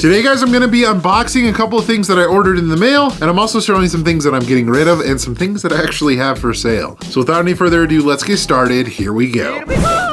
Today, guys, I'm gonna be unboxing a couple of things that I ordered in the mail, and I'm also showing some things that I'm getting rid of and some things that I actually have for sale. So without any further ado, let's get started. Here we go. Here we go.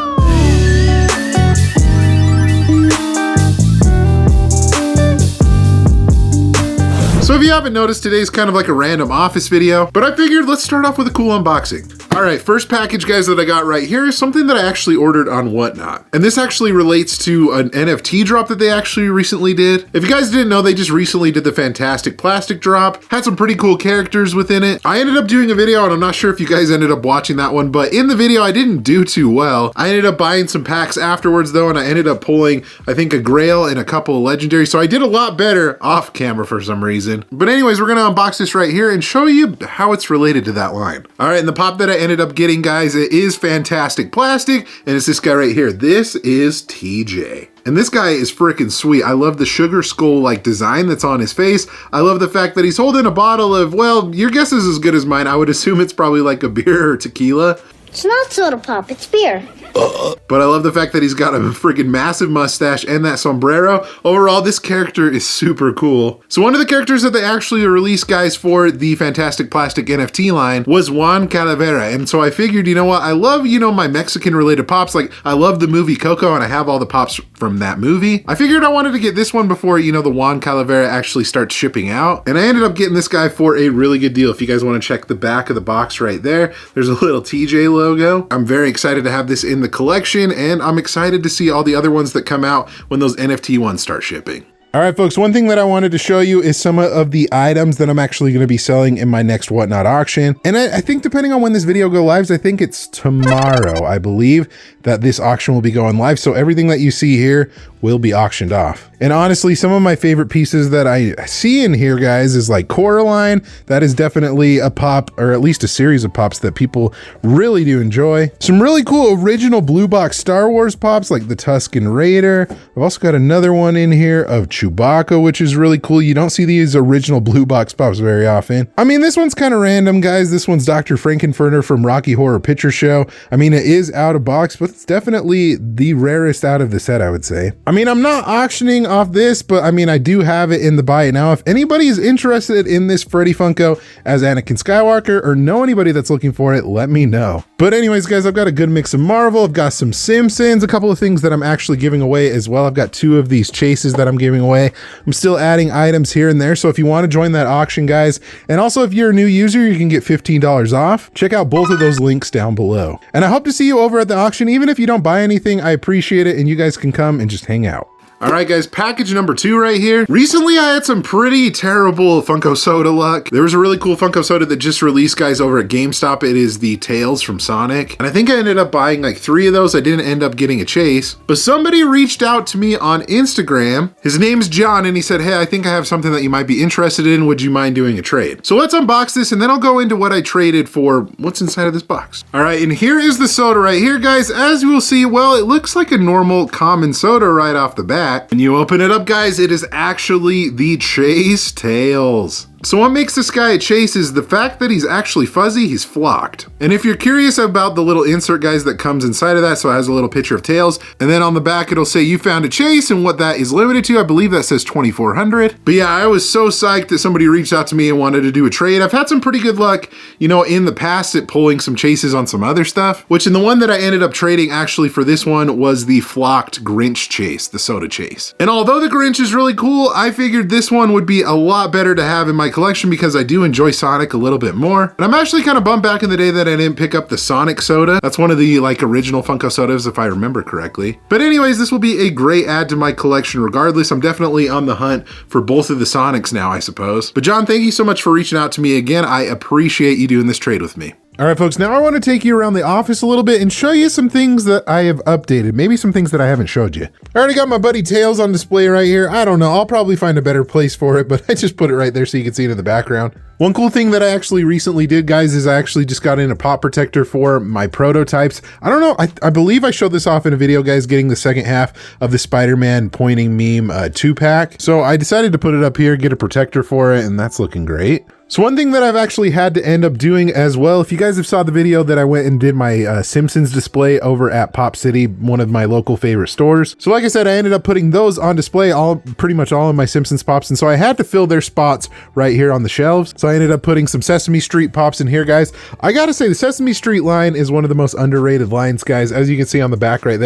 So if you haven't noticed, today's kind of like a random office video, but I figured let's start off with a cool unboxing. All right, first package, guys, that I got right here is something that I actually ordered on Whatnot. And this actually relates to an NFT drop that they actually recently did. If you guys didn't know, they just recently did the Fantastic Plastic drop. Had some pretty cool characters within it. I ended up doing a video, and I'm not sure if you guys ended up watching that one, but in the video, I didn't do too well. I ended up buying some packs afterwards, though, and I ended up pulling, I think, a Grail and a couple of Legendary. So I did a lot better off camera for some reason. But anyways, we're gonna unbox this right here and show you how it's related to that line. All right, and the pop that I ended up getting, guys, it is Fantastic Plastic, and it's this guy right here. This is TJ. And this guy is freaking sweet. I love the sugar skull like design that's on his face. I love the fact that he's holding a bottle of, well, your guess is as good as mine. I would assume it's probably like a beer or tequila. It's not soda pop, it's beer. But I love the fact that he's got a freaking massive mustache and that sombrero. Overall, this character is super cool. So one of the characters that they actually released, guys, for the Fantastic Plastic NFT line was Juan Calavera. And so I figured, you know what? I love, my Mexican related pops. Like, I love the movie Coco, and I have all the pops from that movie. I figured I wanted to get this one before, the Juan Calavera actually starts shipping out. And I ended up getting this guy for a really good deal. If you guys want to check the back of the box right there, there's a little TJ logo. I'm very excited to have this in the collection, and I'm excited to see all the other ones that come out when those NFT ones start shipping. All right, folks, one thing that I wanted to show you is some of the items that I'm actually going to be selling in my next Whatnot auction. And I think depending on when this video goes live, I think it's tomorrow, I believe, that this auction will be going live. So everything that you see here will be auctioned off. And honestly, some of my favorite pieces that I see in here, guys, is like Coraline. That is definitely a pop, or at least a series of pops that people really do enjoy. Some really cool original blue box Star Wars pops like the Tusken Raider. I've also got another one in here of Chewbacca, which is really cool. You don't see these original blue box pops very often. I mean, this one's kind of random, guys. This one's Dr. Frankenfurter from Rocky Horror Picture Show. I mean, it is out of box, but it's definitely the rarest out of the set, I would say. I mean, I'm not auctioning off this, but I mean, I do have it in the buy it now. If anybody is interested in this Freddy Funko as Anakin Skywalker, or know anybody that's looking for it, let me know. But anyways, guys, I've got a good mix of Marvel. I've got some Simpsons, a couple of things that I'm actually giving away as well. I've got 2 of these chases that I'm giving away. I'm still adding items here and there. So if you want to join that auction, guys, and also if you're a new user, you can get $15 off. Check out both of those links down below. And I hope to see you over at the auction. Even if you don't buy anything, I appreciate it, and you guys can come and just hang out. All right, guys, package number 2 right here. Recently, I had some pretty terrible Funko Soda luck. There was a really cool Funko Soda that just released, guys, over at GameStop. It is the Tails from Sonic. And I think I ended up buying like 3 of those. I didn't end up getting a chase, but somebody reached out to me on Instagram. His name's John, and he said, hey, I think I have something that you might be interested in. Would you mind doing a trade? So let's unbox this, and then I'll go into what I traded for what's inside of this box. All right, and here is the soda right here, guys. As you will see, well, it looks like a normal common soda right off the bat. When you open it up, guys, it is actually the Chase Tails. So what makes this guy a chase is the fact that he's actually fuzzy, he's flocked. And if you're curious about the little insert, guys, that comes inside of that, so it has a little picture of Tails, and then on the back it'll say you found a chase and what that is limited to. I believe that says 2,400. But yeah, I was so psyched that somebody reached out to me and wanted to do a trade. I've had some pretty good luck, in the past at pulling some chases on some other stuff, which in the one that I ended up trading actually for this one was the flocked Grinch chase, the soda chase. And although the Grinch is really cool, I figured this one would be a lot better to have in my collection because I do enjoy Sonic a little bit more. And I'm actually kind of bummed back in the day that I didn't pick up the Sonic soda. That's one of the original Funko Sodas if I remember correctly. But anyways, this will be a great add to my collection regardless. I'm definitely on the hunt for both of the Sonics now, I suppose. But John, thank you so much for reaching out to me again. I appreciate you doing this trade with me. All right, folks, now I want to take you around the office a little bit and show you some things that I have updated, maybe some things that I haven't showed you. I already got my buddy Tails on display right here. I don't know, I'll probably find a better place for it, but I just put it right there so you can see it in the background. One cool thing that I actually recently did, guys, is I actually just got in a pop protector for my prototypes. I don't know, I believe I showed this off in a video, guys, getting the second half of the Spider-Man pointing meme 2-pack. So I decided to put it up here, get a protector for it, and that's looking great. So one thing that I've actually had to end up doing as well, if you guys have saw the video that I went and did my Simpsons display over at Pop City, one of my local favorite stores. So like I said, I ended up putting those on display, pretty much all of my Simpsons Pops. And so I had to fill their spots right here on the shelves. So I ended up putting some Sesame Street Pops in here, guys. I gotta say, the Sesame Street line is one of the most underrated lines, guys. As you can see on the back right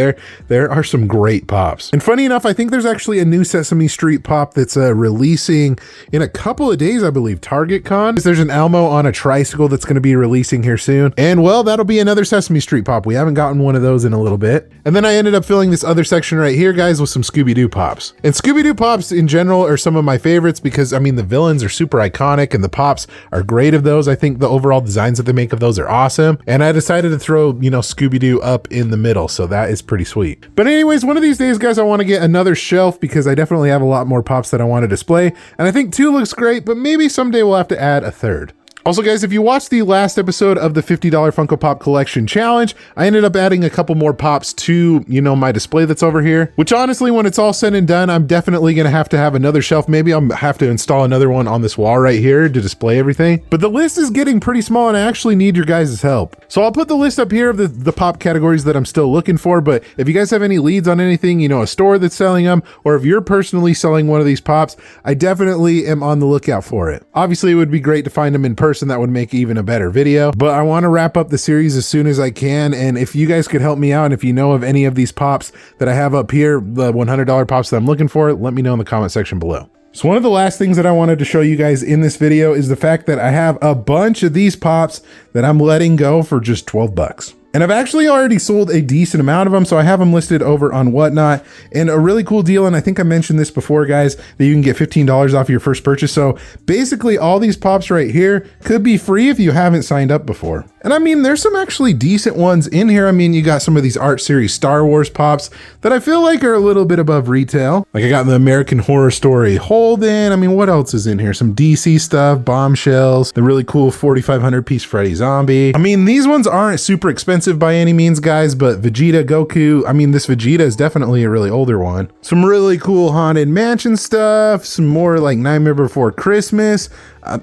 there are some great Pops. And funny enough, I think there's actually a new Sesame Street Pop that's releasing in a couple of days, I believe, Target Con. There's an Elmo on a tricycle that's going to be releasing here soon. And well, that'll be another Sesame Street Pop. We haven't gotten one of those in a little bit. And then I ended up filling this other section right here, guys, with some Scooby-Doo Pops. And Scooby-Doo Pops in general are some of my favorites because, I mean, the villains are super iconic and the Pops are great of those. I think the overall designs that they make of those are awesome. And I decided to throw, you know, Scooby-Doo up in the middle. So that is pretty sweet. But anyways, one of these days, guys, I want to get another shelf because I definitely have a lot more Pops that I want to display. And I think 2 looks great, but maybe someday we'll have to add a 3rd. Also, guys, if you watched the last episode of the $50 Funko Pop Collection Challenge, I ended up adding a couple more Pops to, you know, my display that's over here, which honestly, when it's all said and done, I'm definitely going to have another shelf. Maybe I'll have to install another one on this wall right here to display everything. But the list is getting pretty small and I actually need your guys' help. So I'll put the list up here of the Pop categories that I'm still looking for. But if you guys have any leads on anything, you know, a store that's selling them, or if you're personally selling one of these Pops, I definitely am on the lookout for it. Obviously, it would be great to find them in person. That would make even a better video, but I want to wrap up the series as soon as I can. And if you guys could help me out, and if you know of any of these Pops that I have up here, the $100 Pops that I'm looking for, let me know in the comment section below. So one of the last things that I wanted to show you guys in this video is the fact that I have a bunch of these Pops that I'm letting go for just 12 bucks. And I've actually already sold a decent amount of them, so I have them listed over on Whatnot. And a really cool deal, and I think I mentioned this before, guys, that you can get $15 off your first purchase. So basically all these Pops right here could be free if you haven't signed up before. And I mean, there's some actually decent ones in here. I mean, you got some of these Art Series Star Wars Pops that I feel like are a little bit above retail. Like I got the American Horror Story Holden. I mean, what else is in here? Some DC stuff, Bombshells, the really cool 4,500 piece Freddy Zombie. I mean, these ones aren't super expensive by any means, guys, but Vegeta, Goku, I mean, this Vegeta is definitely a really older one. Some really cool Haunted Mansion stuff, some more like Nightmare Before Christmas,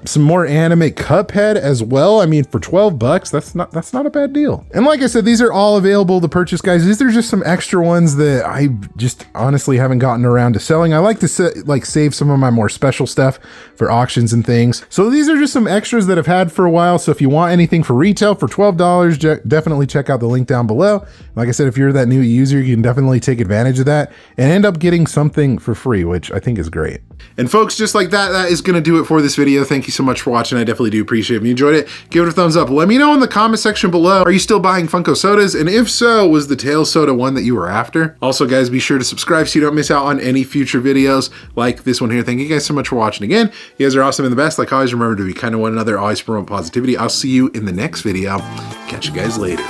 some more anime Cuphead as well. I mean, for 12 bucks, that's not a bad deal. And like I said, these are all available to purchase, guys. These are just some extra ones that I just honestly haven't gotten around to selling. I like to save some of my more special stuff for auctions and things. So these are just some extras that I've had for a while. So if you want anything for retail for $12, definitely check out the link down below. Like I said, if you're that new user, you can definitely take advantage of that and end up getting something for free, which I think is great. And folks, just like that is going to do it for this video. Thank you so much for watching. I definitely do appreciate it. If you enjoyed it, give it a thumbs up. Let me know in the comment section below, are you still buying Funko Sodas? And if so, was the Tails Soda one that you were after? Also, guys, be sure to subscribe so you don't miss out on any future videos like this one here. Thank you guys so much for watching again. You guys are awesome and the best. Like always, remember to be kind to one another, always promote positivity. I'll see you in the next video. Catch you guys later.